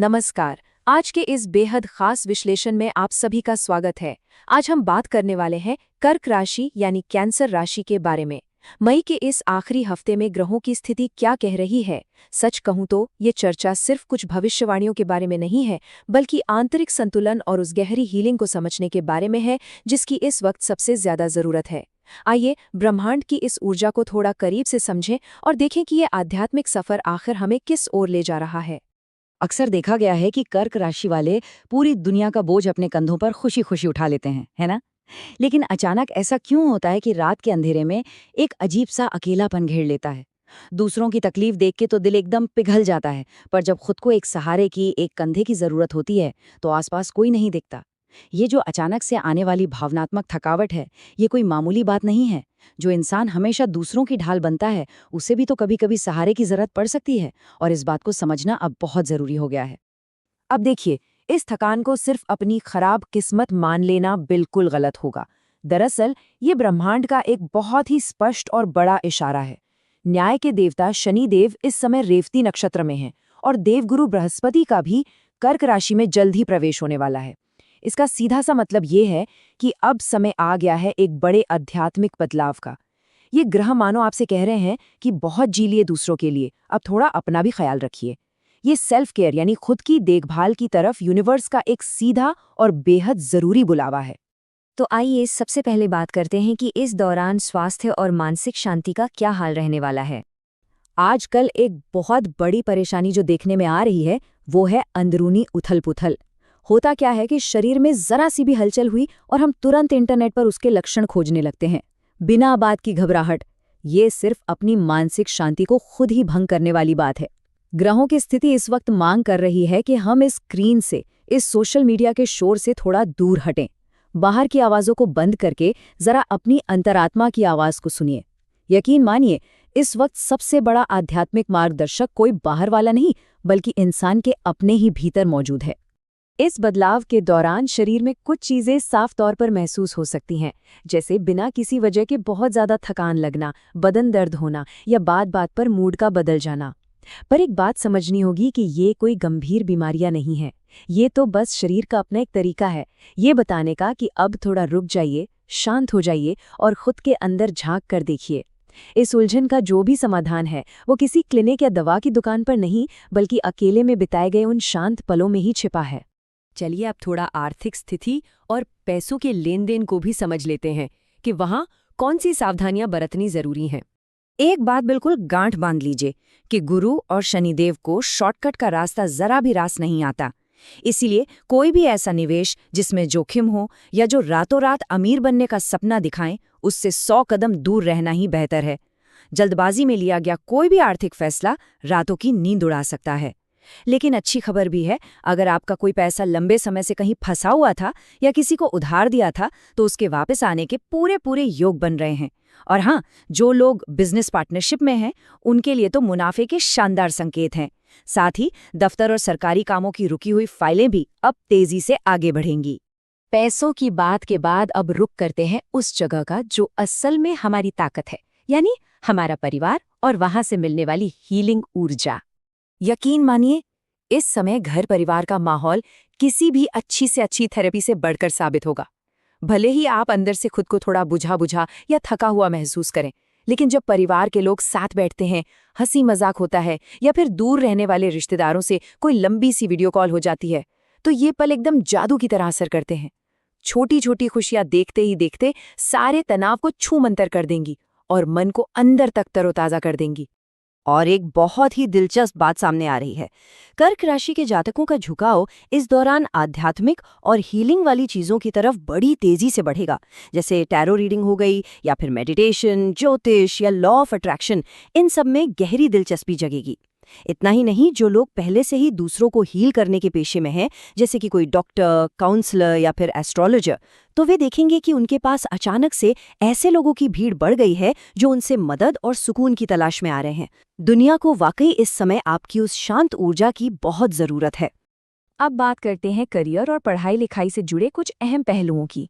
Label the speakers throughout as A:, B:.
A: नमस्कार। आज के इस बेहद खास विश्लेषण में आप सभी का स्वागत है। आज हम बात करने वाले हैं कर्क राशि यानी कैंसर राशि के बारे में। मई के इस आखिरी हफ्ते में ग्रहों की स्थिति क्या कह रही है? सच कहूं तो ये चर्चा सिर्फ कुछ भविष्यवाणियों के बारे में नहीं है, बल्कि आंतरिक संतुलन और उस गहरी हीलिंग को समझने के बारे में है जिसकी इस वक्त सबसे ज्यादा जरूरत है। आइए ब्रह्मांड की इस ऊर्जा को थोड़ा करीब से समझें और देखें कि ये आध्यात्मिक सफर आखिर हमें किस ओर ले जा रहा है।
B: अक्सर देखा गया है कि कर्क राशि वाले पूरी दुनिया का बोझ अपने कंधों पर खुशी खुशी उठा लेते हैं, है ना? लेकिन अचानक ऐसा क्यों होता है कि रात के अंधेरे में एक अजीब सा अकेलापन घेर लेता है? दूसरों की तकलीफ देख के तो दिल एकदम पिघल जाता है, पर जब खुद को एक सहारे की, एक कंधे की जरूरत होती है तो आसपास कोई नहीं दिखता। ये जो अचानक से आने वाली भावनात्मक थकावट है, ये कोई मामूली बात नहीं है। जो इंसान हमेशा दूसरों की ढाल बनता है, उसे भी तो कभी कभी सहारे की जरूरत पड़ सकती है, और इस बात को समझना अब बहुत जरूरी हो गया है।
A: अब देखिए, इस थकान को सिर्फ अपनी खराब किस्मत मान लेना बिल्कुल गलत होगा। दरअसल ये ब्रह्मांड का एक बहुत ही स्पष्ट और बड़ा इशारा है। न्याय के देवता शनिदेव इस समय रेवती नक्षत्र में हैं और देवगुरु बृहस्पति का भी कर्क राशि में जल्द ही प्रवेश होने वाला है। इसका सीधा सा मतलब ये है कि अब समय आ गया है एक बड़े आध्यात्मिक बदलाव का। ये ग्रह मानो आपसे कह रहे हैं कि बहुत जी लिए दूसरों के लिए, अब थोड़ा अपना भी ख्याल रखिए। ये सेल्फ केयर यानी खुद की देखभाल की तरफ यूनिवर्स का एक सीधा और बेहद जरूरी बुलावा है।
C: तो आइए सबसे पहले बात करते हैं कि इस दौरान स्वास्थ्य और मानसिक शांति का क्या हाल रहने वाला है।
B: आजकल एक बहुत बड़ी परेशानी जो देखने में आ रही है, वो है अंदरूनी उथल-पुथल। होता क्या है कि शरीर में जरा सी भी हलचल हुई और हम तुरंत इंटरनेट पर उसके लक्षण खोजने लगते हैं, बिना बात की घबराहट। ये सिर्फ अपनी मानसिक शांति को खुद ही भंग करने वाली बात है। ग्रहों की स्थिति इस वक्त मांग कर रही है कि हम इस स्क्रीन से, इस सोशल मीडिया के शोर से थोड़ा दूर हटें। बाहर की आवाजों को बंद करके जरा अपनी अंतरात्मा की आवाज को सुनिए। यकीन मानिए, इस वक्त सबसे बड़ा आध्यात्मिक मार्गदर्शक कोई बाहर वाला नहीं, बल्कि इंसान के अपने ही भीतर मौजूद है।
A: इस बदलाव के दौरान शरीर में कुछ चीजें साफ तौर पर महसूस हो सकती हैं, जैसे बिना किसी वजह के बहुत ज्यादा थकान लगना, बदन दर्द होना या बात बात पर मूड का बदल जाना। पर एक बात समझनी होगी कि ये कोई गंभीर बीमारियां नहीं है। ये तो बस शरीर का अपना एक तरीका है ये बताने का कि अब थोड़ा रुक जाइए, शांत हो जाइए और खुद के अंदर झांक कर देखिए। इस उलझन का जो भी समाधान है वो किसी क्लिनिक या दवा की दुकान पर नहीं, बल्कि अकेले में बिताए गए उन शांत पलों में ही छिपा है।
D: चलिए अब थोड़ा आर्थिक स्थिति और पैसों के लेन देन को भी समझ लेते हैं कि वहाँ कौन सी सावधानियां बरतनी जरूरी हैं।
B: एक बात बिल्कुल गांठ बांध लीजिए कि गुरु और शनिदेव को शॉर्टकट का रास्ता जरा भी रास नहीं आता। इसीलिए कोई भी ऐसा निवेश जिसमें जोखिम हो या जो रातों रात अमीर बनने का सपना दिखाएं, उससे 100 कदम दूर रहना ही बेहतर है। जल्दबाजी में लिया गया कोई भी आर्थिक फैसला रातों की नींद उड़ा सकता है। लेकिन अच्छी खबर भी है, अगर आपका कोई पैसा लंबे समय से कहीं फंसा हुआ था या किसी को उधार दिया था, तो उसके वापस आने के पूरे पूरे योग बन रहे हैं। और हाँ, जो लोग बिजनेस पार्टनरशिप में हैं, उनके लिए तो मुनाफे के शानदार संकेत हैं। साथ ही दफ्तर और सरकारी कामों की रुकी हुई फाइलें भी अब तेजी से आगे बढ़ेंगी।
A: पैसों की बात के बाद अब रुक करते हैं उस जगह का जो असल में हमारी ताकत है, यानी हमारा परिवार और वहां से मिलने वाली हीलिंग ऊर्जा। यकीन मानिए, इस समय घर परिवार का माहौल किसी भी अच्छी से अच्छी थेरेपी से बढ़कर साबित होगा। भले ही आप अंदर से खुद को थोड़ा बुझा बुझा या थका हुआ महसूस करें, लेकिन जब परिवार के लोग साथ बैठते हैं, हंसी मजाक होता है या फिर दूर रहने वाले रिश्तेदारों से कोई लंबी सी वीडियो कॉल हो जाती है, तो ये पल एकदम जादू की तरह असर करते हैं। छोटी छोटी खुशियां देखते ही देखते सारे तनाव को छू मंतर कर देंगी और मन को अंदर तक तरोताजा कर देंगी।
B: और एक बहुत ही दिलचस्प बात सामने आ रही है। कर्क राशि के जातकों का झुकाव इस दौरान आध्यात्मिक और हीलिंग वाली चीजों की तरफ बड़ी तेजी से बढ़ेगा, जैसे टैरो रीडिंग हो गई या फिर मेडिटेशन, ज्योतिष या लॉ ऑफ अट्रैक्शन। इन सब में गहरी दिलचस्पी जगेगी। इतना ही नहीं, जो लोग पहले से ही दूसरों को हील करने के पेशे में हैं, जैसे कि कोई डॉक्टर, काउंसलर या फिर एस्ट्रोलॉजर, तो वे देखेंगे कि उनके पास अचानक से ऐसे लोगों की भीड़ बढ़ गई है जो उनसे मदद और सुकून की तलाश में आ रहे हैं। दुनिया को वाकई इस समय आपकी उस शांत ऊर्जा की बहुत जरूरत है।
A: अब बात करते हैं करियर और पढ़ाई लिखाई से जुड़े कुछ अहम पहलुओं की।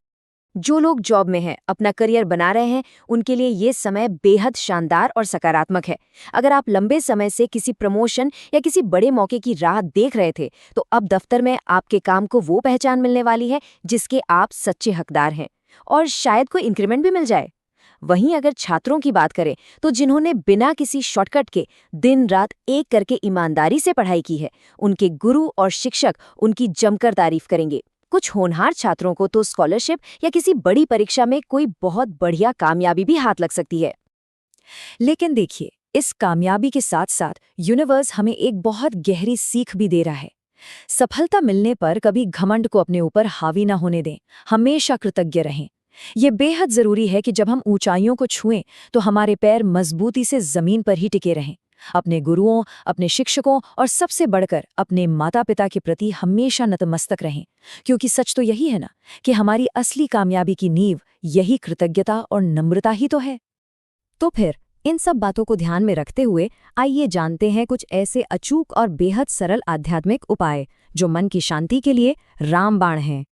C: जो लोग जॉब में हैं, अपना करियर बना रहे हैं, उनके लिए ये समय बेहद शानदार और सकारात्मक है। अगर आप लंबे समय से किसी प्रमोशन या किसी बड़े मौके की राह देख रहे थे, तो अब दफ्तर में आपके काम को वो पहचान मिलने वाली है जिसके आप सच्चे हकदार हैं, और शायद कोई इंक्रीमेंट भी मिल जाए। वहीं अगर छात्रों की बात करें, तो जिन्होंने बिना किसी शॉर्टकट के दिन रात एक करके ईमानदारी से पढ़ाई की है, उनके गुरु और शिक्षक उनकी जमकर तारीफ करेंगे। कुछ होनहार छात्रों को तो स्कॉलरशिप या किसी बड़ी परीक्षा में कोई बहुत बढ़िया कामयाबी भी हाथ लग सकती है।
B: लेकिन देखिए, इस कामयाबी के साथ साथ यूनिवर्स हमें एक बहुत गहरी सीख भी दे रहा है। सफलता मिलने पर कभी घमंड को अपने ऊपर हावी ना होने दें, हमेशा कृतज्ञ रहें। ये बेहद जरूरी है कि जब हम ऊंचाइयों को छुएं तो हमारे पैर मजबूती से जमीन पर ही टिके रहें। अपने गुरुओं, अपने शिक्षकों और सबसे बढ़कर अपने माता पिता के प्रति हमेशा नतमस्तक रहें, क्योंकि सच तो यही है ना कि हमारी असली कामयाबी की नींव यही कृतज्ञता और नम्रता ही तो है।
C: तो फिर इन सब बातों को ध्यान में रखते हुए आइए जानते हैं कुछ ऐसे अचूक और बेहद सरल आध्यात्मिक उपाय जो मन की शांति के लिए रामबाण हैं।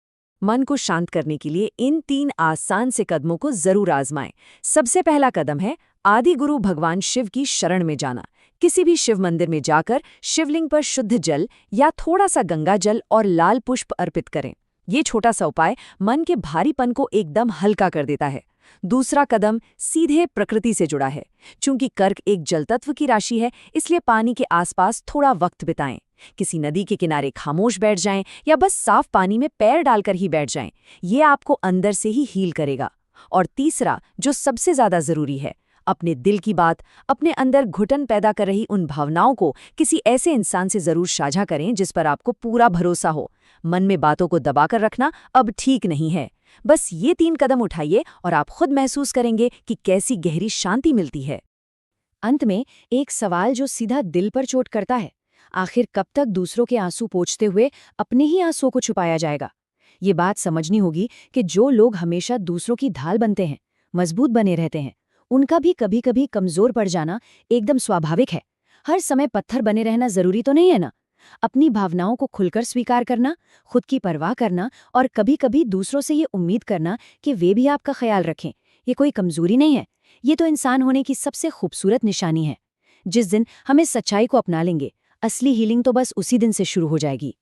B: मन को शांत करने के लिए इन 3 आसान से कदमों को जरूर आजमाएं। सबसे पहला कदम है आदि गुरु भगवान शिव की शरण में जाना। किसी भी शिव मंदिर में जाकर शिवलिंग पर शुद्ध जल या थोड़ा सा गंगा जल और लाल पुष्प अर्पित करें। ये छोटा सा उपाय मन के भारीपन को एकदम हल्का कर देता है। दूसरा कदम सीधे प्रकृति से जुड़ा है। चूंकि कर्क एक जल तत्व की राशि है, इसलिए पानी के आसपास थोड़ा वक्त बिताएं। किसी नदी के किनारे खामोश बैठ जाएं या बस साफ पानी में पैर डालकर ही बैठ जाएं। ये आपको अंदर से ही हील करेगा। और तीसरा, जो सबसे ज्यादा जरूरी है, अपने दिल की बात, अपने अंदर घुटन पैदा कर रही उन भावनाओं को किसी ऐसे इंसान से जरूर साझा करें जिस पर आपको पूरा भरोसा हो। मन में बातों को दबाकर रखना अब ठीक नहीं है। बस ये 3 कदम उठाइए और आप खुद महसूस करेंगे कि कैसी गहरी शांति मिलती है।
C: अंत में एक सवाल जो सीधा दिल पर चोट करता है, आखिर कब तक दूसरों के आंसू पोंछते हुए अपने ही आंसुओं को छुपाया जाएगा? ये बात समझनी होगी कि जो लोग हमेशा दूसरों की ढाल बनते हैं, मजबूत बने रहते हैं, उनका भी कभी कभी कमजोर पड़ जाना एकदम स्वाभाविक है। हर समय पत्थर बने रहना जरूरी तो नहीं है ना। अपनी भावनाओं को खुलकर स्वीकार करना, खुद की परवाह करना और कभी कभी दूसरों से ये उम्मीद करना कि वे भी आपका ख्याल रखें, ये कोई कमजोरी नहीं है। ये तो इंसान होने की सबसे खूबसूरत निशानी है। जिस दिन हम इस सच्चाई को अपना लेंगे, असली हीलिंग तो बस उसी दिन से शुरू हो जाएगी।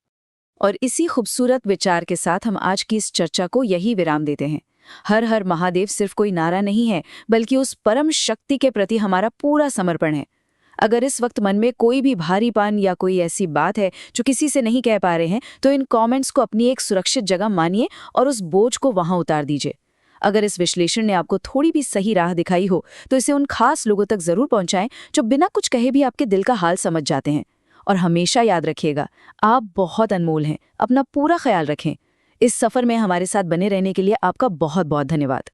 B: और इसी खूबसूरत विचार के साथ हम आज की इस चर्चा को यही विराम देते हैं। हर हर महादेव सिर्फ कोई नारा नहीं है, बल्कि उस परम शक्ति के प्रति हमारा पूरा समर्पण है। अगर इस वक्त मन में कोई भी भारीपन या कोई ऐसी बात है जो किसी से नहीं कह पा रहे हैं, तो इन कमेंट्स को अपनी एक सुरक्षित जगह मानिए और उस बोझ को वहां उतार दीजिए। अगर इस विश्लेषण ने आपको थोड़ी भी सही राह दिखाई हो, तो इसे उन खास लोगों तक जरूर पहुंचाएं जो बिना कुछ कहे भी आपके दिल का हाल समझ जाते हैं। और हमेशा याद रखिएगा, आप बहुत अनमोल हैं। अपना पूरा ख्याल रखें। इस सफर में हमारे साथ बने रहने के लिए आपका बहुत बहुत धन्यवाद।